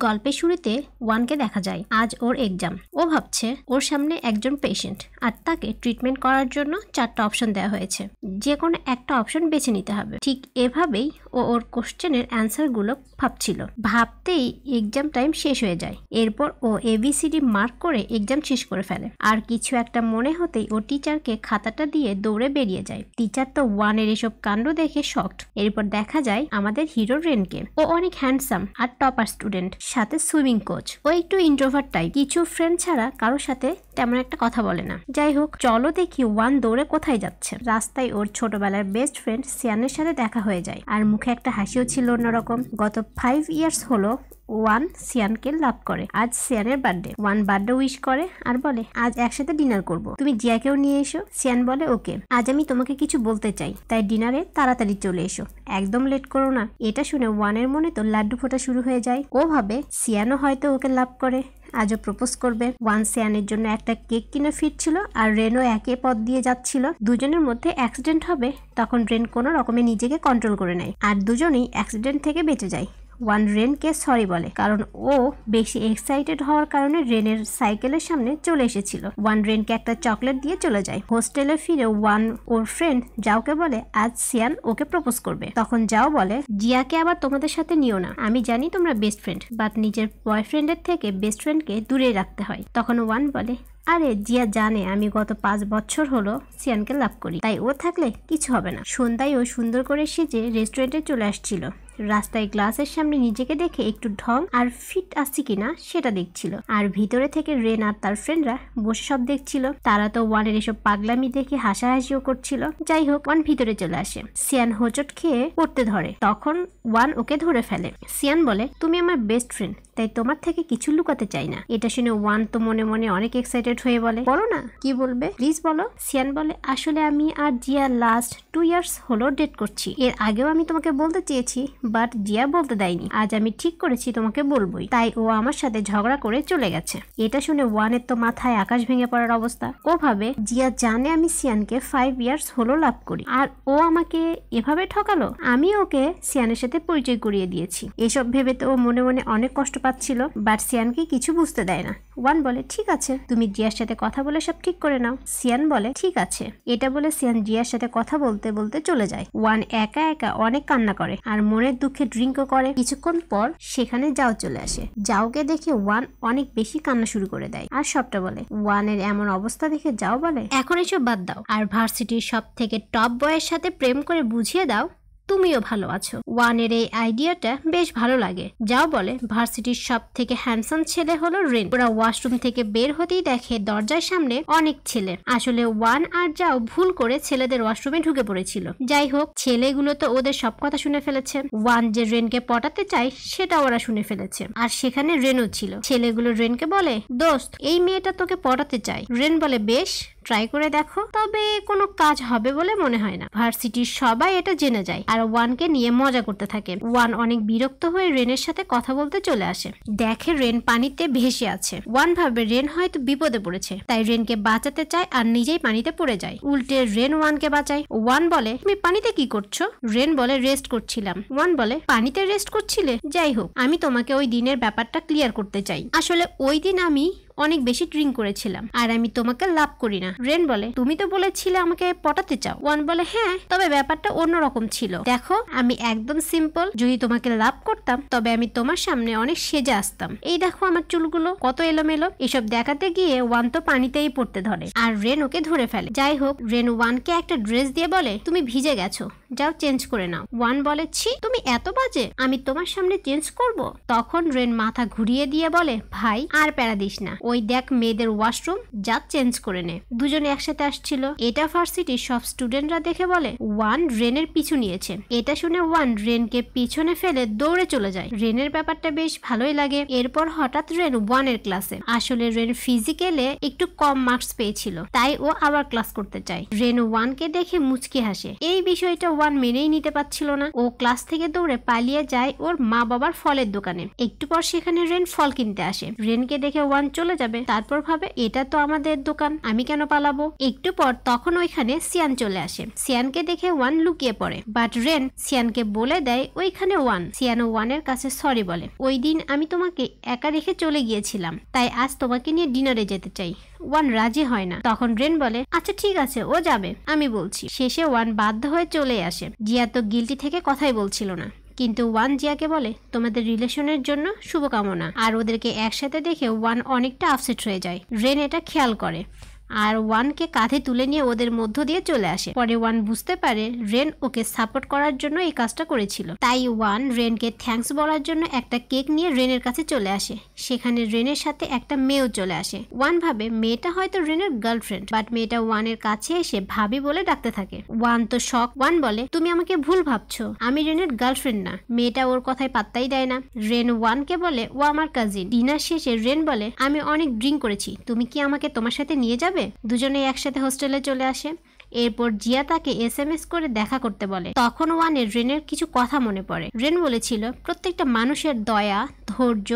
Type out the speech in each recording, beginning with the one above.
গল্পের শুরুতে ওয়ানকে দেখা যায় আজ ওর এক্সাম। ও ভাবছে ওর সামনে একজন পেশেন্ট আর তাকে ট্রিটমেন্ট করার জন্য 4টা অপশন দেওয়া হয়েছে, যে কোনো একটা অপশন বেছে নিতে হবে। ঠিক এভাবেই ও ওর কোশ্চেনের অ্যান্সারগুলো ভাবছিল। ভাবতেই এক্সাম টাইম শেষ হয়ে যায়। এরপর ও ABCD মার্ক করে এক্সাম শেষ করে ফেলে। আর কিছু একটা মনে হতেই ও টিচারকে খাতাটা দিয়ে দৌড়ে বেরিয়ে যায়। টিচার তো ওয়ানের এসব কাণ্ড দেখে শকড। এরপর দেখা যায় আমাদের হিরো রেনকে। ও অনেক হ্যান্ডসাম আর টপার স্টুডেন্ট, সাথে সুইমিং কোচ। ও একটু ইন্ট্রোভার্ট টাইপ, কিছু ফ্রেন্ড ছাড়া কারোর সাথে তেমন একটা কথা বলে না। যাই হোক, চলো দেখি ওয়ান দৌড়ে কোথায় যাচ্ছে। রাস্তায় ওর ছোটবেলার বেস্ট ফ্রেন্ড সিয়ানের সাথে দেখা হয়ে যায়, আর মুখে একটা হাসিও ছিল অন্যরকম। গত 5 ইয়ার্স হলো ওয়ান সিয়ানকে লাভ করে। আজ সিয়ানের বার্থডে। ওয়ান বার্থডে উইশ করে আর বলে আজ একসাথে ডিনার করব, তুমি জিয়াকেও নিয়ে এসো। সিয়ান বলে ওকে, আজ আমি তোমাকে কিছু বলতে চাই, তাই ডিনারে তাড়াতাড়ি চলে এসো, একদম লেট করো না। এটা শুনে ওয়ানের মনে তো লাড্ডু ফোটা শুরু হয়ে যায়। ও ভাবে সিয়ানও হয়তো ওকে লাভ করে, আজও প্রপোজ করবে। ওয়ান সিয়ানের জন্য একটা কেক কিনে ফিরছিল আর রেনও একে পথ দিয়ে যাচ্ছিল। দুজনের মধ্যে অ্যাক্সিডেন্ট হবে, তখন রেন কোনো রকমে নিজেকে কন্ট্রোল করে নেয় আর দুজনেই অ্যাক্সিডেন্ট থেকে বেঁচে যায়। ওয়ান রেনকে সরি বলে, কারণ ও বেশি এক্সাইটেড হওয়ার কারণে রেনের সাইকেলের সামনে চলে এসেছিল। ওয়ান রেনকে একটা চকলেট দিয়ে চলে যায়। হোস্টেলে ফিরে ওয়ান ওর ফ্রেন্ড যাওকে বলে আজ সিয়ান ওকে প্রপোজ করবে। তখন যাও বলে জিয়াকে আবার তোমাদের সাথে নিও না, আমি জানি তোমরা বেস্ট ফ্রেন্ড, বাট নিজের বয়ফ্রেন্ডের থেকে বেস্ট ফ্রেন্ডকে দূরে রাখতে হয়। তখন ওয়ান বলে আরে জিয়া জানে আমি গত 5 বছর হলো সিয়ানকে লাভ করি, তাই ও থাকলে কিছু হবে না। সন্ধ্যায় ও সুন্দর করে সেজে রেস্টুরেন্টে চলে আসছিল। রাস্তায় গ্লাসের সামনে নিজেকে দেখে একটু ঢং আর ফিট আসছে কিনা সেটা দেখছিল। আর ভিতরে থেকে রেন আর তার ফ্রেন্ডরা বসে সব দেখছিল। তারা তো ওয়ানের এসব পাগলামি দেখে হাসাহাসিও করছিল। যাই হোক, ওয়ান ভিতরে চলে আসে। সিয়ান হোঁচট খেয়ে পড়তে ধরে, তখন ওয়ান ওকে ধরে ফেলে। সিয়ান বলে তুমি আমার বেস্ট ফ্রেন্ড, তাই তোমার থেকে কিছু লুকাতে চাই না। এটা শুনে ওয়ান তো মনে মনে অনেক এক্সাইটেড হয়ে বলে বলো না কি বলবে, প্লিজ বলো। সিয়ান বলে আসলে আমি আর জিয়া লাস্ট 2 ইয়ার্স হলো ডেট করছি। এর আগেও আমি তোমাকে বলতে চেয়েছি, বাট জিয়া বলতে দেয়নি। আজ আমি ঠিক করেছি তোমাকে বলবোই, তাই ও আমার সাথে ঝগড়া করে চলে গেছে। এটা শুনে ওয়ানের তো মাথায় আকাশ ভেঙে পড়ার অবস্থা। ও ভাবে জিয়া জানে আমি সিয়ানকে 5 ইয়ার্স হলো লাভ করি, আর ও আমাকে এভাবে ঠকালো। আমি ওকে সিয়ানের সাথে পরিচয় করিয়ে দিয়েছি। এসব ভেবে তো ও মনে মনে অনেক কষ্ট পাচ্ছিল, বাট সিয়ানকে কিছু বুঝতে দেয় না। ওয়ান বলে ঠিক আছে, তুমি জিয়ার সাথে কথা বলে সব ঠিক করে নাও। সিয়ান বলে ঠিক আছে। এটা বলে সিয়ান জিয়ার সাথে কথা বলতে বলতে চলে যায়। ওয়ান একা একা অনেক কান্না করে আর মনের দুঃখে ড্রিঙ্কও করে। কিছুক্ষণ পর সেখানে যাও চলে আসে। যাওকে দেখে ওয়ান অনেক বেশি কান্না শুরু করে দেয় আর সবটা বলে। ওয়ানের এমন অবস্থা দেখে যাও বলে এখন এসব বাদ দাও আর ভার্সিটির সব থেকে টপ বয়ের সাথে প্রেম করে বুঝিয়ে দাও তুমিও ভালো আছো। ওয়ানের এই আইডিয়াটা বেশ ভালো লাগে। যাও বলে ভার্সিটির সব থেকে হ্যান্ডসাম ছেলে হলো রেন। ওরা ওয়াশরুম থেকে বের হতেই দেখে দরজার সামনে অনেক ছেলে। আসলে ওয়ান আর যাও ভুল করে ছেলেদের ওয়াশরুমে ঢুকে পড়েছিল। যাই হোক, ছেলেগুলো তো ওদের সব কথা শুনে ফেলেছে। ওয়ান যে রেনকে পটাতে চায় সেটা ওরা শুনে ফেলেছে, আর সেখানে রেনও ছিল। ছেলেগুলো রেনকে বলে দোস্ত এই মেয়েটা তোকে পটাতে চায়। রেন বলে বেশ, ট্রাই করে দেখো, তবে কোনো কাজ হবে বলে মনে হয় না। ভার্সিটির সবাই এটা জেনে যায় আর ওয়ানকে নিয়ে মজা করতে থাকে। ওয়ান অনেক বিরক্ত হয়ে রেনের সাথে কথা বলতে চলে আসে। দেখে রেন পানিতে ভেসে আছে। ওয়ান ভাবে রেন হয়তো বিপদে পড়েছে, তাই রেনকে বাঁচাতে চায় আর নিজেই পানিতে পড়ে যায়। উল্টে রেন ওয়ানকে বাঁচায়। ওয়ান বলে তুমি পানিতে কি করছো? রেন বলে রেস্ট করছিলাম। ওয়ান বলে পানিতে রেস্ট করছিলে? যাই হোক, আমি তোমাকে ওই দিনের ব্যাপারটা ক্লিয়ার করতে চাই। আসলে ওই দিন আমি অনেক বেশি ড্রিঙ্ক করেছিলাম আর আমি তোমাকে লাভ করি না। রেন বলে তুমি তো বলেছিলে আমাকে পটাতে চাও। ওয়ান বলে হ্যাঁ, তবে ব্যাপারটা অন্যরকম ছিল। দেখো আমি একদম সিম্পল, যদি তোমাকে লাভ করতাম তবে আমি তোমার সামনে অনেক সেজে আসতাম। এই দেখো আমার চুলগুলো কত এলোমেলো। এসব দেখাতে গিয়ে ওয়ান তো পানিতেই পড়তে ধরে আর রেন ওকে ধরে ফেলে। যাই হোক, রেন ওয়ানকে একটা ড্রেস দিয়ে বলে তুমি ভিজে গেছো, যাও চেঞ্জ করে নাও। ওয়ান বলে ছি তুমি এত বাজে, আমি তোমার সামনে চেঞ্জ করব? তখন রেন মাথা ঘুরিয়ে দিয়ে বলে ভাই আর প্যারা দিস না, ওই দেখ মেয়েদের ওয়াশরুম, যা চেঞ্জ করে নে। দুজনে একসাথে আসছিল। এটা ভার্সিটির সব স্টুডেন্টরা দেখে বলে ওয়ান রেনের পিছু নিয়েছে। এটা শুনে ওয়ান রেনকে পিছনে ফেলে দৌড়ে চলে যায়। রেনের ব্যাপারটা বেশ ভালোই লাগে। এরপর হঠাৎ রেন ওয়ানের ক্লাসে। আসলে রেন ফিজিক্যালে একটু কম মার্কস পেয়েছিল, তাই ও আবার ক্লাস করতে চায়। রেন ওয়ানকে দেখে মুচকি হাসে। এই বিষয়টা ওয়ান মেনেই নিতে পারছিল না। ও ক্লাস থেকে দৌড়ে পালিয়ে যায় ওর মা বাবার ফলের দোকানে। একটু পর সেখানে রেন ফল কিনতে আসে। রেনকে দেখে ওয়ান চলে যাবে, তারপর ভাবে এটা তো আমাদের দোকান, আমি কেন পালাবো। একটু পর তখন ওইখানে সিয়ান চলে আসে। সিয়ানকে দেখে ওয়ান লুকিয়ে পড়ে, বাট রেন সিয়ানকে বলে দেয় ওইখানে ওয়ান। সিয়ান ওয়ানের কাছে সরি বলে, ওই দিন আমি তোমাকে একা রেখে চলে গিয়েছিলাম, তাই আজ তোমাকে নিয়ে ডিনারে যেতে চাই। ওয়ান রাজি হয় না। তখন রেন বলে আচ্ছা ঠিক আছে, ও যাবে, আমি বলছি। শেষে ওয়ান বাধ্য হয়ে চলে আসে। জিয়া তো গিল্টি থেকে কথাই বলছিল না, কিন্তু ওয়ান জিয়াকে বলে তোমাদের রিলেশনের জন্য শুভকামনা। আর ওদেরকে একসাথে দেখে ওয়ান অনেকটা আপসেট হয়ে যায়। রেন এটা খেয়াল করে আর ওয়ানকে কাঁধে তুলে নিয়ে ওদের মধ্য দিয়ে চলে আসে। পরে ওয়ান বুঝতে পারে রেন ওকে সাপোর্ট করার জন্য এই কাজটা করেছিল। তাই ওয়ান রেনকে থ্যাঙ্কস বলার জন্য একটা কেক নিয়ে রেনের কাছে চলে আসে। সেখানে রেনের সাথে একটা মেয়েও চলে আসে। ওয়ান ভাবে মেয়েটা হয়তো রেনের গার্লফ্রেন্ড, বাট মেয়েটা ওয়ানের কাছে এসে ভাবি বলে ডাকতে থাকে। ওয়ান তো শক। ওয়ান বলে তুমি আমাকে ভুল ভাবছো, আমি রেনের গার্লফ্রেন্ড না। মেয়েটা ওর কথায় পাত্তাই দেয় না। রেন ওয়ানকে বলে ও আমার কাজিন। ডিনার শেষে রেন বলে আমি অনেক ড্রিঙ্ক করেছি, তুমি কি আমাকে তোমার সাথে নিয়ে যাবে। দুজনে একসাথে হোস্টেলে চলে আসে। এরপর জিয়া তাকে SMS করে দেখা করতে বলে। তখন ওয়ানের রেনের কিছু কথা মনে পড়ে। রেন বলেছিল প্রত্যেকটা মানুষের দয়া, ধৈর্য,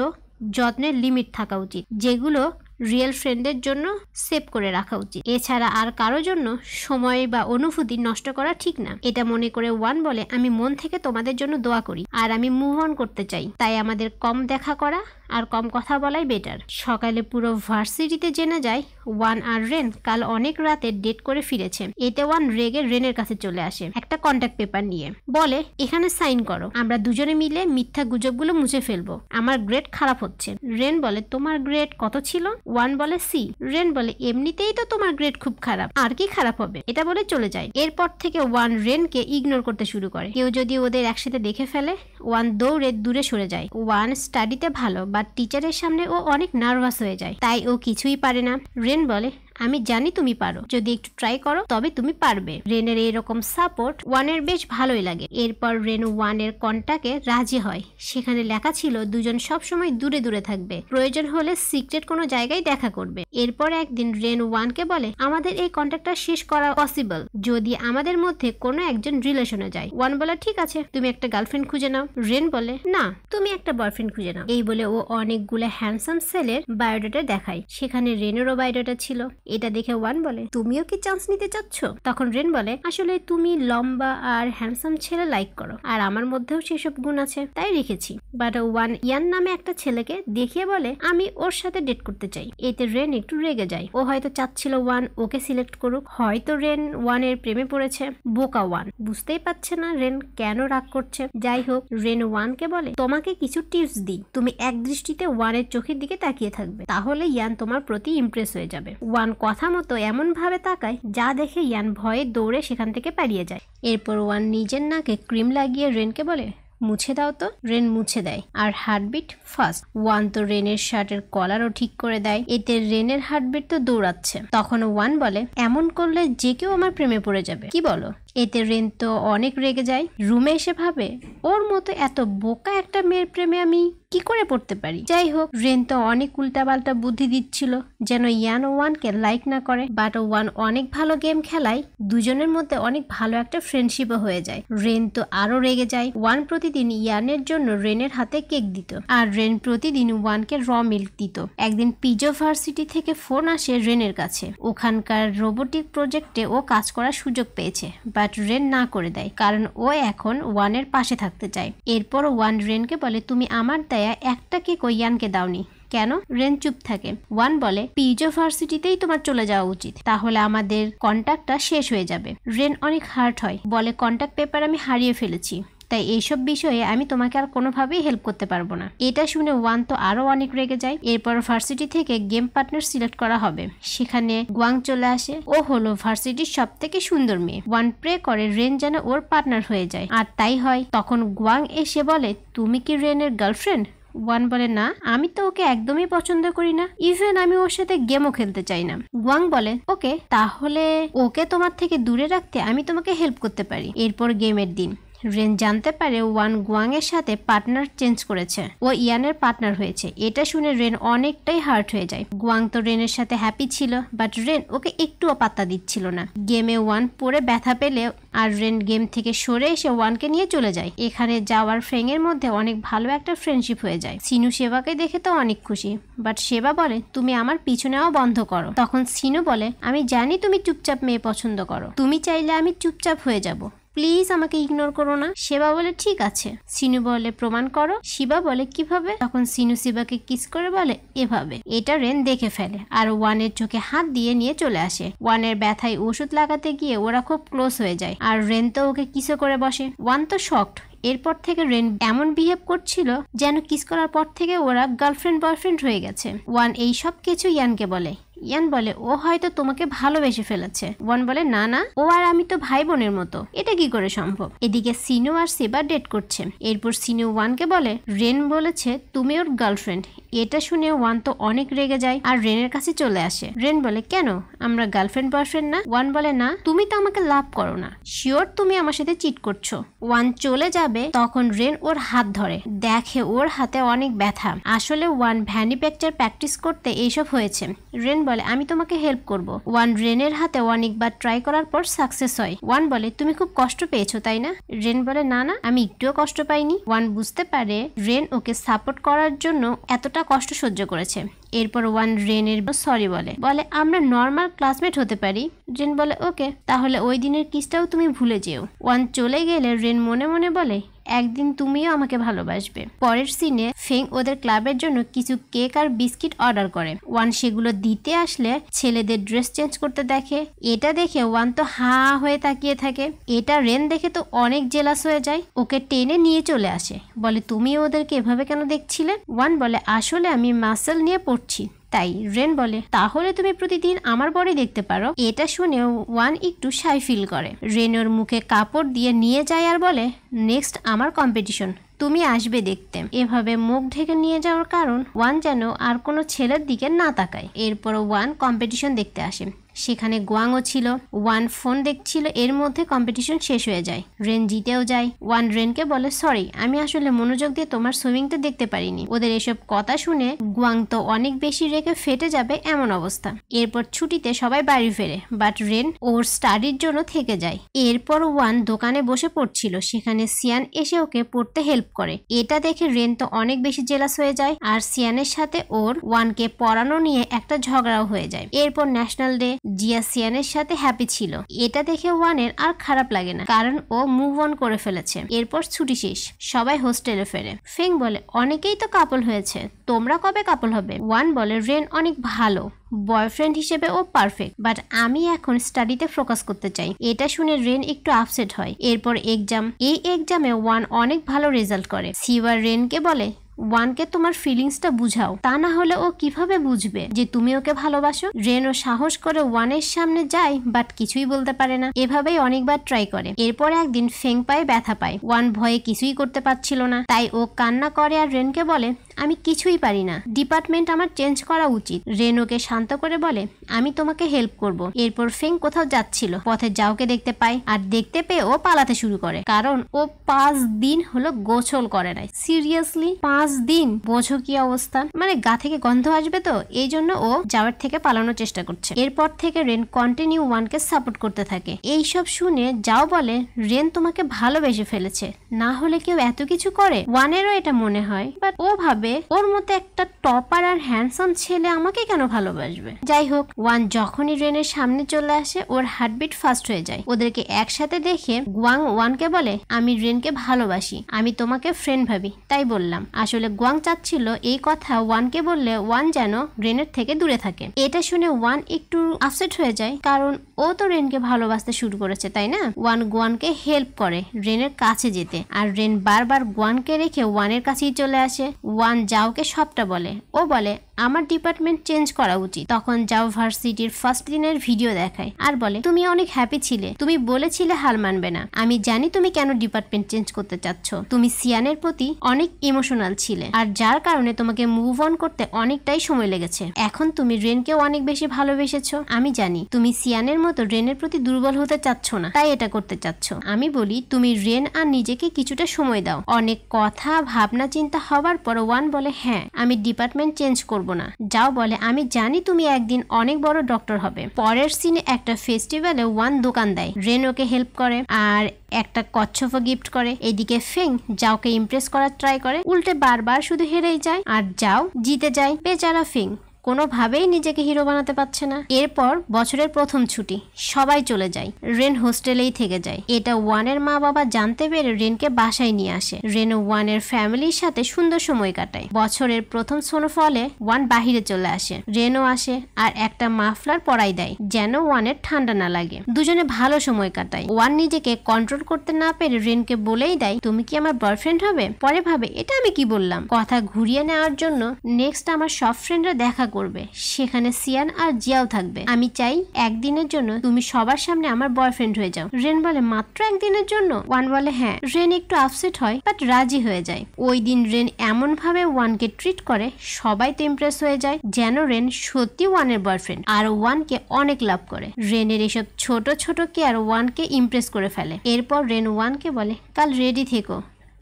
যত্নের লিমিট থাকা উচিত, যেগুলো রিয়েল ফ্রেন্ডের জন্য সেভ করে রাখা উচিত। এছাড়া আর কারো জন্য সময় বা অনুভূতি নষ্ট করা ঠিক না। এটা মনে করে ওয়ান বলে আমি মন থেকে তোমাদের জন্য দোয়া করি আর আমি মুভ অন করতে চাই, তাই আমাদের কম দেখা করা আর কম কথা বলাই বেটার। সকালে পুরো ভার্সিটিতে জেনে যায় ওয়ান আর রেন কাল অনেক রাতে ডেট করে ফিরেছে। এতে ওয়ান রেগে রেনের কাছে চলে আসে একটা কন্ট্যাক্ট পেপার নিয়ে। বলে এখানে সাইন করো, আমরা দুজনে মিলে মিথ্যা গুজবগুলো মুছে ফেলবো, আমার গ্রেড খারাপ হচ্ছে। রেন বলে তোমার গ্রেড কত ছিল। ওয়ান বলে সি। রেন বলে এমনিতেই তো তোমার গ্রেড খুব খারাপ, আর কি খারাপ হবে। এটা বলে চলে যায়। এরপর থেকে ওয়ান রেনকে ইগনোর করতে শুরু করে। কেউ যদি ওদের একসাথে দেখে ফেলে ওয়ান দৌড়ে দূরে সরে যায়। ওয়ান স্টাডিতে ভালো, বাট টিচারের সামনে ও অনেক নার্ভাস হয়ে যায়, তাই ও কিছুই পারে না। রেন বলে আমি জানি তুমি পারো, যদি একটু ট্রাই করো তবে তুমি পারবে। রেনের এরকম সাপোর্ট ওয়ানের বেশ ভালোই লাগে। এরপর রেন ওয়ানের কন্ট্যাক্টে রাজি হয়। সেখানে লেখা ছিল দুজন সবসময় দূরে দূরে থাকবে, প্রয়োজন হলে সিক্রেট কোনো জায়গায় দেখা করবে। এরপর একদিন রেন ওয়ানকে বলে আমাদের এই কন্ট্যাক্টটা শেষ করা পসিবল যদি আমাদের মধ্যে কোনো একজন রিলেশনে যায়। ওয়ান বলে ঠিক আছে, তুমি একটা গার্লফ্রেন্ড খুঁজে নাও। রেন বলে না, তুমি একটা বয়ফ্রেন্ড খুঁজে নাও। এই বলে ও অনেকগুলো হ্যান্ডসাম ছেলের বায়োডাটা দেখায়। সেখানে রেনেরও বায়োডাটা ছিল। এটা দেখে ওয়ান বলে তুমিও কি চান্স নিতে চাচ্ছ। তখন রেন বলে আসলে তুমি লম্বা আর হ্যান্ডসাম ছেলে লাইক করো, আর আমার মধ্যেও সেসব গুণ আছে, তাই রেখেছি। বাট ওয়ান ইয়ান নামে একটা ছেলেকে দেখিয়ে বলে আমি ওর সাথে ডেট করতে চাই। এতে রেন একটু রেগে যায়। ও হয়তো চাচ্ছিল ওয়ান ওকে সিলেক্ট করুক, হয়তো রেন ওয়ানের প্রেমে পড়েছে। বোকা ওয়ান বুঝতেই পারছে না রেন কেন রাগ করছে। যাই হোক, রেন ওয়ানকে বলে তোমাকে কিছু টিপস দিই, তুমি এক দৃষ্টিতে ওয়ানের চোখের দিকে তাকিয়ে থাকবে, তাহলে ইয়ান তোমার প্রতি ইমপ্রেস হয়ে যাবে। ওয়ান কথা মতো এমন ভাবে তাকায় যা দেখে ইয়ান ভয়ে দৌড়ে সেখান থেকে পালিয়ে যায়। এরপর ওয়ান নিজের নাকে ক্রিম লাগিয়ে রেনকে বলে মুছে দাও তো। রেন মুছে দেয় আর হার্টবিট ফাস্ট। ওয়ান তো রেনের শার্টের কলারও ঠিক করে দেয়। এতে রেনের হার্টবিট তো দৌড়াচ্ছে। তখন ওয়ান বলে এমন করলে যে কেউ আমার প্রেমে পড়ে যাবে, কি বলো। এতে রেন তো অনেক রেগে যায়। রুমে এসে ভাবে ওর মতো এত বোকা একটা মেয়ের প্রেমে আমি কি করে পড়তে পারি। যাই হোক, রেন তো অনেক উল্টাপাল্টা বুদ্ধি দিচ্ছিল যেন ইয়ান ওয়ানকে লাইক না করে। বাট ওয়ান অনেক ভালো গেম খেলায় দুজনের মধ্যে অনেক ভালো একটা ফ্রেন্ডশিপও হয়ে যায়। রেন তো আরো রেগে যায়। ওয়ান প্রতিদিন ইয়ানের জন্য রেনের হাতে কেক দিত, আর রেন প্রতিদিন ওয়ানকে র মিল্ক দিত। একদিন পিজো ভার্সিটি থেকে ফোন আসে রেনের কাছে। ওখানকার রোবোটিক প্রজেক্টে ও কাজ করার সুযোগ পেয়েছে, বাট রেন না করে দেয়, কারণ ও এখন ওয়ানের পাশে থাকতে চায়। এরপর ওয়ান রেনকে বলে তুমি আমার দেয়া একটা কেক ইয়ানকে দাওনি কেন। রেন চুপ থাকে। ওয়ান বলে পিজো ভার্সিটিতেই তোমার চলে যাওয়া উচিত, তাহলে আমাদের কন্ট্যাক্টটা শেষ হয়ে যাবে। রেন অনেক হার্ট হয়, বলে কন্ট্যাক্ট পেপার আমি হারিয়ে ফেলেছি, তাই এইসব বিষয়ে আমি তোমাকে আর কোনোভাবেই হেল্প করতে পারবো না। এটা শুনে ওয়ান তো আরো অনেক রেগে যায়। এরপর ভার্সিটি থেকে গেম পার্টনার সিলেক্ট করা হবে। সেখানে গুয়াং চলে আসে। ও হলো ভার্সিটির সব থেকে সুন্দর মেয়ে। ওয়ান প্রে করে রেন যেন ওর পার্টনার হয়ে যায়, আর তাই হয়। তখন গুয়াং এসে বলে তুমি কি রেনের গার্লফ্রেন্ড। ওয়ান বলে না, আমি তো ওকে একদমই পছন্দ করি না, ইভেন আমি ওর সাথে গেমও খেলতে চাই না। গুয়াং বলে ওকে, তাহলে ওকে তোমার থেকে দূরে রাখতে আমি তোমাকে হেল্প করতে পারি। এরপর গেমের দিন। রেন জানতে পারে ওয়ান গুয়াং এর সাথে পার্টনার চেঞ্জ করেছে, ও ইয়ানের পার্টনার হয়েছে। এটা শুনে রেন অনেকটাই হার্ট হয়ে যায়। গুয়াং তো রেনের সাথে হ্যাপি ছিল, বাট রেন ওকে একটুও পাত্তা দিচ্ছিল না। গেমে ওয়ান পরে ব্যথা পেলে আর রেন গেম থেকে সরে এসে ওয়ানকে নিয়ে চলে যায়। এখানে যাওয়ার ফ্রেং এর মধ্যে অনেক ভালো একটা ফ্রেন্ডশিপ হয়ে যায়। সিনু সেবাকে দেখে তো অনেক খুশি, বাট সেবা বলে তুমি আমার পিছু নেওয়া বন্ধ করো। তখন সিনু বলে আমি জানি তুমি চুপচাপ মেয়ে পছন্দ করো, তুমি চাইলে আমি চুপচাপ হয়ে যাব, প্লিজ আমাকে ইগনোর করো না। সেবা বলে ঠিক আছে। সিনু বলে প্রমাণ করো। শিবা বলে কিভাবে? তখন সিনু শিবাকে কিস করে বলে এভাবে। এটা রেন দেখে ফেলে আর ওয়ানের চোখে হাত দিয়ে নিয়ে চলে আসে। ওয়ানের ব্যথায় ওষুধ লাগাতে গিয়ে ওরা খুব ক্লোজ হয়ে যায় আর রেন তো ওকে কিসও করে বসে। ওয়ান তো শকড। এরপর থেকে রেন এমন বিহেভ করছিল যেন কিস করার পর থেকে ওরা গার্লফ্রেন্ড বয়ফ্রেন্ড হয়ে গেছে। ওয়ান এই সব কিছু ইয়ানকে বলে। ইয়ান বলে ও হয়তো তোমাকে ভালোবেসে ফেলেছে। ওয়ান বলে না না, ও আর আমি তো ভাই বোনের মতো, এটা কি করে সম্ভব? এদিকে সিনু আর সেবা ডেট করছে। এরপর সিনু ওয়ানকে বলে রেন বলেছে তুমি ওর গার্লফ্রেন্ড। এটা শুনে ওয়ান তো অনেক রেগে যায় আর রেনের কাছে চলে আসে। রেন বলে কেন, আমরা গার্লফ্রেন্ড বয়ফ্রেন্ড না? ওয়ান বলে না, তুমি তো আমাকে লাভ করো না, শিওর তুমি আমার সাথে চিট করছো। ওয়ান চলে যাবে তখন রেন ওর হাত ধরে, দেখে ওর হাতে অনেক ব্যথা। আসলে ওয়ান ভ্যানিপ্যাকচার প্র্যাকটিস করতে এইসব হয়েছে। রেন বলে আমি তোমাকে হেল্প করব। ওয়ান রেনের হাতে অনেকবার ট্রাই করার পর সাকসেস হয়। ওয়ান বলে তুমি খুব কষ্ট পেয়েছো তাই না? রেন বলে না না, আমি একটুও কষ্ট পাইনি। ওয়ান বুঝতে পারে রেন ওকে সাপোর্ট করার জন্য এতটা কষ্ট সহ্য করেছে। এরপর ওয়ান রেনের সরি বলে আমরা নর্মাল ক্লাসমেট হতে পারি। রেন বলে ওকে, তাহলে ওই দিনের কিসটাও তুমি ভুলে যেও। ওয়ান চলে গেলে রেন মনে মনে বলে একদিন তুমিও আমাকে ভালোবাসবে। পরের সিনে ফেং ওদের ক্লাবের জন্য কিছু কেক আর বিস্কিট অর্ডার করে। ওয়ান সেগুলো দিতে আসলে ছেলেদের ড্রেস চেঞ্জ করতে দেখে। এটা দেখে ওয়ান তো হা হয়ে তাকিয়ে থাকে। এটা রেন দেখে তো অনেক জেলাস হয়ে যায়, ওকে টেনে নিয়ে চলে আসে। বলে তুমি ওদেরকে এভাবে কেন দেখছিলে? ওয়ান বলে আসলে আমি মাসেল নিয়ে পড়ছি তাই। রেন বলে তাহলে তুমি প্রতিদিন আমার বডি দেখতে পারো। এটা শুনে ওয়ান একটু শাই ফিল করে। রেন ওর মুখে কাপড় দিয়ে নিয়ে যায় আর বলে নেক্সট আমার কম্পিটিশন, তুমি আসবে দেখতে। এভাবে মুখ ঢেকে নিয়ে যাওয়ার কারণ ওয়ান যেন আর কোনো ছেলের দিকে না তাকায়। এরপর ওয়ান কম্পিটিশন দেখতে আসে। সেখানে গুয়াংও ছিল। ওয়ান ফোন দেখছিল, এর মধ্যে কম্পিটিশন শেষ হয়ে যায়। রেন জিতেও যায়। ওয়ান রেনকে বলে সরি, আমি আসলে মনোযোগ দিয়ে তোমার সুইমিংটা দেখতে পারিনি। ওদের এসব কথা শুনে গুয়াং তো অনেক বেশি রেগে ফেটে যাবে এমন অবস্থা। এরপর ছুটিতে সবাই বাড়ি ফেরে, বাট রেন ওর স্টাডির জন্য থেকে যায়। এরপর ওয়ান দোকানে বসে পড়ছিল, সেখানে সিয়ান এসে ওকে পড়তে হেল্প করে। এটা দেখে রেন তো অনেক বেশি জেলাস হয়ে যায় আর সিয়ানের সাথে ওর ওয়ানকে পড়ানো নিয়ে একটা ঝগড়াও হয়ে যায়। এরপর ন্যাশনাল ডে, জিয়া সিয়ানের সাথে হ্যাপি ছিল। এটা দেখে ওয়ানের আর খারাপ লাগে না, কারণ ও মুভ অন করে ফেলেছে। এরপর ছুটি শেষ, সবাই হোস্টেলে ফেরে। ফেং বলে অনেকেই তো কাপল হয়েছে, তোমরা কবে কাপল হবে? ওয়ান বলে রেন অনেক ভালো, বয়ফ্রেন্ড হিসেবে ও পারফেক্ট, বাট আমি এখন স্টাডিতে ফোকাস করতে চাই। এটা শুনে রেন একটু আপসেট হয়। এরপর এক্সাম। এই এক্সামে ওয়ান অনেক ভালো রেজাল্ট করে। সিওয়ার রেনকে বলে ওয়ানকে তোমার ফিলিংসটা বুঝাও, তা না হলে ও কিভাবে বুঝবে যে তুমি ওকে ভালোবাসো। রেন ও সাহস করে ওয়ানের সামনে যায়, বাট কিছুই বলতে পারে না। এভাবেই অনেকবার ট্রাই করে। এরপর একদিন ফেং পায়ে ব্যথা পায়। ওয়ান ভয়ে কিছুই করতে পারছিল না, তাই ও কান্না করে আর রেনকে বলে আমি কিছুই পারি না, ডিপার্টমেন্ট আমার চেঞ্জ করা উচিত। রেন ওকে শান্ত করে বলে আমি তোমাকে হেল্প করব। এরপর ফেং কোথাও যাচ্ছিল, পথে জাওকে দেখতে পায় আর দেখতে পেয়ে ও পালাতে শুরু করে, কারণ ও 5 দিন হলো গোসল করে নাই। সিরিয়াসলি 5 দিন? বোঝো কি অবস্থা, মানে গা থেকে গন্ধ আসবে তো, এই জন্য ও জাওয়ার থেকে পালানোর চেষ্টা করছে। এরপর থেকে রেন কন্টিনিউ ওয়ানকে সাপোর্ট করতে থাকে। এইসব শুনে জাও বলে রেন তোমাকে ভালোবেসে ফেলেছে, না হলে কেউ এত কিছু করে? ওয়ানেরও এটা মনে হয়, বাট ও ভাবে ওর মতো একটা টপার আর হ্যান্ডসাম ছেলে আমাকে কেন ভালোবাসবে। যাই হোক, ওয়ান যখনই রেনের সামনে চলে আসে ওর হার্টবিট ফাস্ট হয়ে যায়। ওদেরকে একসাথে দেখে গুয়াং ওয়ানকে বলে আমি রেনকে ভালোবাসি, আমি তোমাকে ফ্রেন্ড ভাবি, তাই বললাম। আসলে গুয়াং চাচ্ছিল এই কথা ওয়ানকে বললে ওয়ান যেন রেনের থেকে দূরে থাকে। এটা শুনে ওয়ান একটু আপসেট হয়ে যায়, কারণ ও তো রেনকে ভালোবাসতে শুরু করেছে, তাই না? ওয়ান গুয়ানকে হেল্প করে রেনের কাছে যেতে, আর রেন বারবার গুয়ানকে রেখে ওয়ানের কাছেই চলে আসে। ওয়ান জাওকে সবটা বলে। ও বলে আমার ডিপার্টমেন্ট চেঞ্জ করা উচিত। তখন যাও ভার্সিটির ফার্স্ট দিনের ভিডিও দেখায় আর বলে তুমি অনেক হ্যাপি ছিলে, তুমি বলেছিলে হার মানবে না। আমি জানি তুমি কেন ডিপার্টমেন্ট চেঞ্জ করতে চাচ্ছ। তুমি সিয়ানের প্রতি অনেক ইমোশনাল ছিলে আর যার কারণে তোমাকে মুভ অন করতে অনেকটাই সময় লেগেছে। এখন তুমি রেনকেও অনেক বেশি ভালোবেসেছো। আমি জানি তুমি সিয়ানের মতো রেনের প্রতি দুর্বল হতে চাচ্ছ না, তাই এটা করতে চাচ্ছ। আমি বলি তুমি রেন আর নিজেকে কিছুটা সময় দাও। অনেক কথা ভাবনা চিন্তা হবার পর ওয়ান বলে হ্যাঁ আমি ডিপার্টমেন্ট চেঞ্জ করব না। যাও বলে আমি জানি তুমি একদিন অনেক বড় ডক্টর হবে। পরের সিনে একটা ফেস্টিভ্যালে ওয়ান দোকান দেয়, রেন ওকে হেল্প করে আর একটা কচ্ছপও গিফট করে। এদিকে ফেং যাওকে ইমপ্রেস করার ট্রাই করে, উল্টে বারবার শুধু হেরেই যায় আর যাও জিতে যায়। বেচারা ফেং কোনোভাবেই নিজেকে হিরো বানাতে পারছে না। এরপর বছরের প্রথম ছুটি, সবাই চলে যায়, রেন হোস্টেলেই থেকে যায়। এটা ওয়ানের মা বাবা জানতে পেরে রেনকে বাসায় নিয়ে আসে। রেন ওয়ানের ফ্যামিলির সাথে সুন্দর সময় কাটায়। বছরের প্রথম স্নোফলে ওয়ান বাহিরে চলে আসে, রেনও আসে আর একটা মাফলার পরাই দেয় যেন ওয়ানের ঠান্ডা না লাগে। দুজনে ভালো সময় কাটায়। ওয়ান নিজেকে কন্ট্রোল করতে না পেরে রেনকে বলেই দেয় তুমি কি আমার বয়ফ্রেন্ড হবে। পরে ভাবে এটা আমি কি বললাম। কথা ঘুরিয়ে নেওয়ার জন্য নেক্সট আমার সব ফ্রেন্ডরা দেখা করবে, সেখানে সিয়ান আর জিয়াও থাকবে। আমি চাই একদিনের জন্য তুমি সবার সামনে আমার বয়ফ্রেন্ড হয়ে যাও। রেন বলে মাত্র একদিনের জন্য। ওয়ান বলে হ্যাঁ। রেন একটু আপসেট হয় বাট রাজি হয়ে যায়। ওই দিন রেন এমন ভাবে ওয়ানকে ট্রিট করে সবাই তো ইমপ্রেস হয়ে যায় যেন রেন সত্যি ওয়ানের বয়ফ্রেন্ড আর ওয়ানকে অনেক লাভ করে। রেনের এসব ছোট ছোট কেয়ার ওয়ানকে ইমপ্রেস করে ফেলে। এরপর রেন ওয়ানকে বলে কাল রেডি থেকো,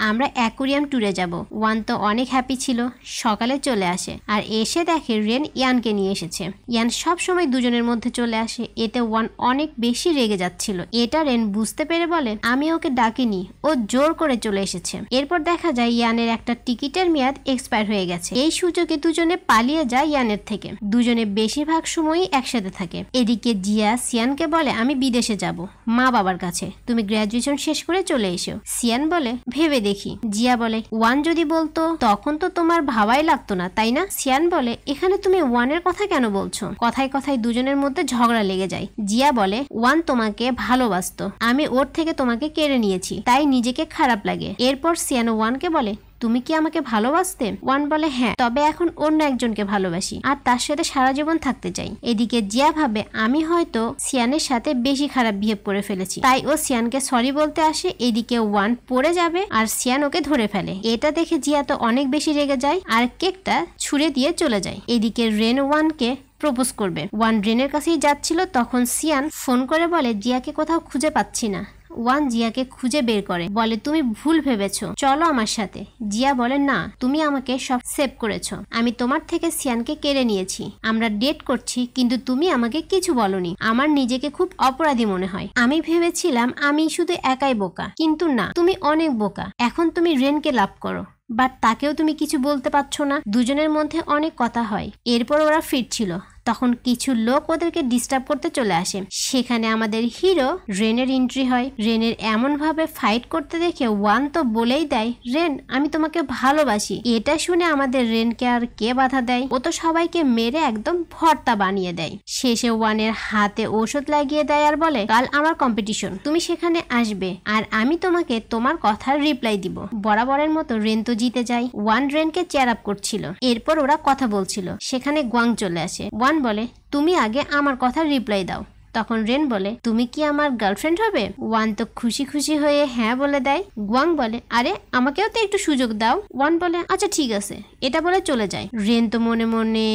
আমরা অ্যাকুরিয়াম ট্যুরে যাব। ওয়ান তো অনেক হ্যাপি ছিল, সকালে চলে আসে আর এসে দেখে রেন ইয়ানকে নিয়ে এসেছে। ইয়ান সব সময় দুজনের মধ্যে চলে আসে, এতে ওয়ান অনেক বেশি রেগে যাচ্ছিল। এটা রেন বুঝতে পেরে বলে আমি ওকে ডাকিনি, ও জোর করে চলে এসেছে। এরপর দেখা যায় ইয়ানের একটা টিকিটের মেয়াদ এক্সপায়ার হয়ে গেছে। এই সুযোগে দুজনে পালিয়ে যায় ইয়ানের থেকে। দুজনে বেশিরভাগ সময়ই একসাথে থাকে। এদিকে জিয়া সিয়ানকে বলে আমি বিদেশে যাব মা বাবার কাছে, তুমি গ্র্যাজুয়েশন শেষ করে চলে এসো। সিয়ান বলে ভেবে দেখি। জিয়া বলে ওয়ান যদি বলতো তখন তো তোমার ভাবাই লাগতো না তাই না। সিয়ান বলে এখানে তুমি ওয়ানের কথা কেন বলছো। কথায় কথায় দুজনের মধ্যে ঝগড়া লেগে যায়। জিয়া বলে ওয়ান তোমাকে ভালোবাসতো, আমি ওর থেকে তোমাকে কেড়ে নিয়েছি তাই নিজেকে খারাপ লাগে। এরপর সিয়ান ওয়ানকে বলে তুমি কি আমাকে ভালোবাসতে। ওয়ান বলে হ্যাঁ, তবে এখন অন্য একজনকে ভালোবাসি আর তার সাথে সারা জীবন থাকতে চাই। এদিকে জিয়া ভাবে আমি হয়তো সিয়ানের সাথে বেশি খারাপ বিহেভ করে ফেলেছি, তাই ও সিয়ানকে সরি বলতে আসে। এদিকে ওয়ান পড়ে যাবে আর সিয়ান ওকে ধরে ফেলে। এটা দেখে জিয়া তো অনেক বেশি রেগে যায় আর কেকটা ছুঁড়ে দিয়ে চলে যায়। এদিকে রেন ওয়ানকে প্রপোজ করবে। ওয়ান রেনের কাছেই যাচ্ছিল, তখন সিয়ান ফোন করে বলে জিয়াকে কোথাও খুঁজে পাচ্ছি না। ওয়ান জিয়াকে খুঁজে বের করে, বলে তুমি ভুল ভেবেছো, চলো আমার সাথে। জিয়া বলে না, তুমি আমাকে সব সেভ করেছো, আমি তোমার থেকে সিয়ানকে কেড়ে নিয়েছি, আমরা ডেট করছি কিন্তু তুমি আমাকে কিছু বলনি। আমার নিজেকে খুব অপরাধী মনে হয়। আমি ভেবেছিলাম আমি শুধু একাই বোকা, কিন্তু না, তুমি অনেক বোকা। এখন তুমি রেনকে লাভ করো, বাট তাকেও তুমি কিছু বলতে পারছো না। দুজনের মধ্যে অনেক কথা হয়। এরপর ওরা ফিরছিল, তখন কিছু লোক ওদেরকে ডিস্টার্ব করতে চলে আসে। সেখানে আমাদের হিরো রেনের এন্ট্রি হয়। রেনের এমন ভাবে ফাইট করতে দেখে ওয়ান তো বলেই দেয় রেন আমি তোমাকে ভালোবাসি। এটা শুনে আমাদের রেনকে আর কে বাধা দেয়, ও তো সবাইকে মেরে একদম ভর্তা বানিয়ে দেয়। শেষে ওয়ানের হাতে ঔষধ লাগিয়ে দেয় আর বলে কাল আমার কম্পিটিশন, তুমি সেখানে আসবে আর আমি তোমাকে তোমার কথার রিপ্লাই দিব। বরাবরের মতো রেন তো জিতে যায়। ওয়ান রেনকে চেয়ার আপ করছিল। এরপর ওরা কথা বলছিল, সেখানে গোয়াং চলে আসে। ওয়ান বলে তুমি আগে আমার কথার রিপ্লাই দাও। তখন রেন বলে তুমি কি আমার গার্লফ্রেন্ড হবে। ওয়ান তো খুশি খুশি হয়ে হ্যাঁ বলে দেয়। গোয়াং বলে আরে আমাকেও তো একটু সুযোগ দাও। ওয়ান বলে আচ্ছা ঠিক আছে, এটা বলে চলে যায়। রেন তো মনে মনে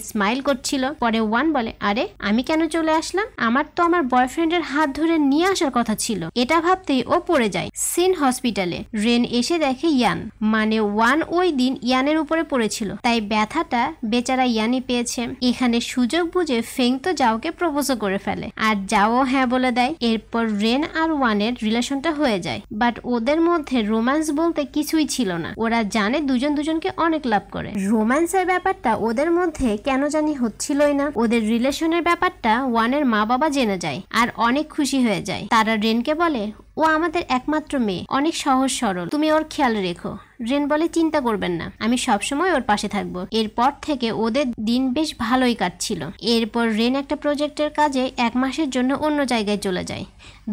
স্মাইল করছিল। পরে ওয়ান বলে আরে আমি কেন চলে আসলাম, আমার তো আমার বয়ফ্রেন্ডের হাত ধরে নিয়ে আসার কথা ছিল। এটা ভাবতেই ও পড়ে যায় সিন হসপিটালে। রেন এসে দেখে ইয়ান, মানে ওয়ান ওই দিন ইয়ানের উপরে পড়েছিল, তাই ব্যথাটা বেচারা ইয়ানই পেয়েছে। এখানে সুযোগ বুঝে ফেং তো যাওকে প্রপোজ করে ফেলে আর যাও হ্যাঁ বলে দেয়। এরপর রেন আর ওয়ানের রিলেশনটা হয়ে যায়, বাট ওদের মধ্যে রোম্যান্স বলতে কিছুই ছিল না। ওরা জানে দুজন দুজনকে অনেক লাভ করে। রোম্যান্সের ব্যাপারটা ওদের মধ্যে কেন জানি হচ্ছিলই না। ওদের রিলেশনের ব্যাপারটা ওয়ানের মা বাবা জেনে যায় আর অনেক খুশি হয়ে যায়। তারা রেনকে বলে ও আমাদের একমাত্র মেয়ে, অনেক সহজ সরল, তুমি ওর খেয়াল রেখো। রেন বলে চিন্তা করবেন না, আমি সবসময় ওর পাশে থাকবো। এরপর থেকে ওদের দিন বেশ ভালোই কাটছিল। এরপর রেন একটা প্রজেক্টের কাজে 1 মাসের জন্য অন্য জায়গায় চলে যায়।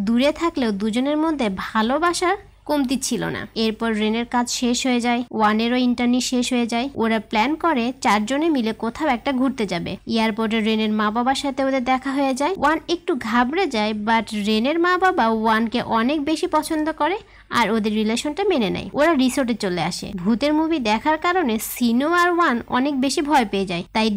দূরে থাকলেও দুজনের মধ্যে ভালোবাসার কমতি ছিল না। এরপর রেনের কাজ শেষ হয়ে যায়, ওয়ানেরও ইন্টার্নি শেষ হয়ে যায়। ওরা প্ল্যান করে 4 জনে মিলে কোথাও একটা ঘুরতে যাবে। এয়ারপোর্টে রেনের মা বাবার সাথে ওদের দেখা হয়ে যায়। ওয়ান একটু ঘাবড়ে যায়, বাট রেনের মা বাবা ওয়ানকে অনেক বেশি পছন্দ করে আর ওদের রিলেশনটা মেনে নেয়। ওরা রিসোর্টে চলে আসে। ভূতের মুভি দেখার কারণে সিনু আর ওয়ান অনেক বেশি ভয় পেয়ে যায়, তাই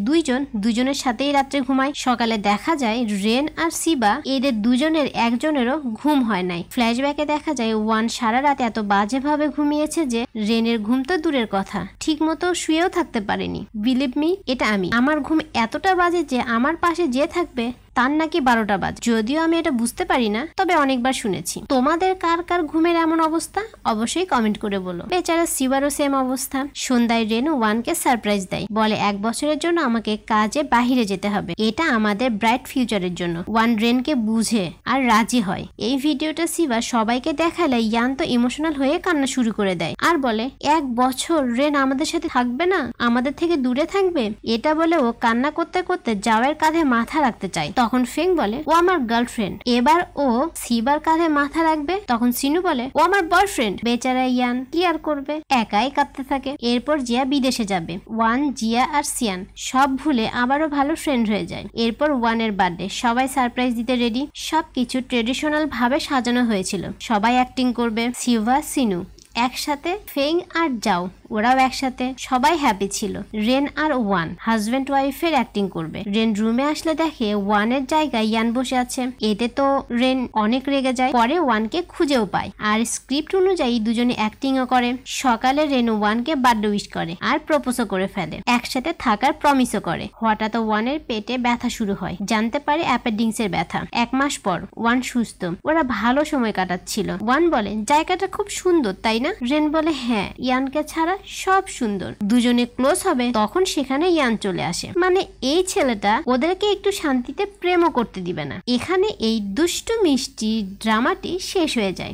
দুজনের সাথেই রাত্রে ঘুমায়। সকালে দেখা যায় রেন আর সিবা এদের দুজনের একজনেরও ঘুম হয় নাই। ফ্ল্যাশব্যাকে দেখা যায় ওয়ান সারা রাত এত বাজেভাবে ঘুমিয়েছে যে রেনের ঘুম তো দূরের কথা, ঠিক মতো শুয়েও থাকতে পারেনি। বিলিভ মি, এটা আমার ঘুম এতটা বাজে যে আমার পাশে যে থাকবে তার নাকি 12টা বাজে। যদিও আমি এটা বুঝতে পারি না, তবে অনেকবার শুনেছি। তোমাদের কার কার ঘুমের এমন অবস্থা অবশ্যই কমেন্ট করে বলো। বেচারা সিবারও সেম অবস্থা। সন্ধ্যায় রেন ওয়ানকে সারপ্রাইজ দেয়, বলে 1 বছরের জন্য আমাকে কাজে বাহিরে যেতে হবে, এটা আমাদের ব্রাইট ফিউচারের জন্য। ওয়ান রেনকে বুঝে আর রাজি হয়। এই ভিডিওটা সিবা সবাইকে দেখালে ইয়ান তো ইমোশনাল হয়ে কান্না শুরু করে দেয় আর বলে 1 বছর রেন আমাদের সাথে থাকবে না, আমাদের থেকে দূরে থাকবে। এটা বলে ও কান্না করতে করতে জাওয়ের কাঁধে মাথা রাখতে চায়। তখন ফেং বলে ও আমার গার্লফ্রেন্ড। এবার ও সিবার কাঁধে মাথা রাখবে, তখন সিনু বলে ও আমার বয়ফ্রেন্ড। বেচারা ইয়ান কি আর করবে, একাই কাঁদতে থাকে। এরপর জিয়া বিদেশে যাবে। ওয়ান, জিয়া আর সিয়ান সব ভুলে আবারও ভালো ফ্রেন্ড হয়ে যায়। এরপর ওয়ানের বার্থডে, সবাই সারপ্রাইজ দিতে রেডি। সবকিছু ট্রেডিশনাল ভাবে সাজানো হয়েছিল। সবাই অ্যাক্টিং করবে, সিভা, সিনু একসাথে, ফেং আর জাও ওরাও একসাথে। সবাই হ্যাপি ছিল। রেন আর ওয়ান হাজবেন্ড ওয়াইফের অ্যাক্টিং করবে। রেন রুমে আসলে দেখে ওয়ানের জায়গায় ইয়ান বসে আছে। এতে তো রেন অনেক রেগে যায়। পরে ওয়ানকে খুঁজেও পায় আর স্ক্রিপ্ট অনুযায়ী দুজনে অ্যাক্টিংও করে। সকালে রেন ওয়ানকে বার্থডে উইশ করে আর প্রপোজও করে ফেলে, একসাথে থাকার প্রমিসও করে। হঠাৎ ওয়ানের পেটে ব্যথা শুরু হয়, জানতে পারে অ্যাপেন্ডিক্স এর ব্যথা। 1 মাস পর ওয়ান সুস্থ। ওরা ভালো সময় কাটাচ্ছিল। ওয়ান বলে জায়গাটা খুব সুন্দর তাই না? রেন বলে হ্যাঁ, ইয়ানকে ছাড়া সব সুন্দর। দুজনে ক্লোজ হবে, তখন সেখানে ইয়ান চলে আসে। মানে এই ছেলেটা ওদেরকে একটু শান্তিতে প্রেমও করতে দিবে না। এখানে এই দুষ্টু মিষ্টি ড্রামাটি শেষ হয়ে যায়।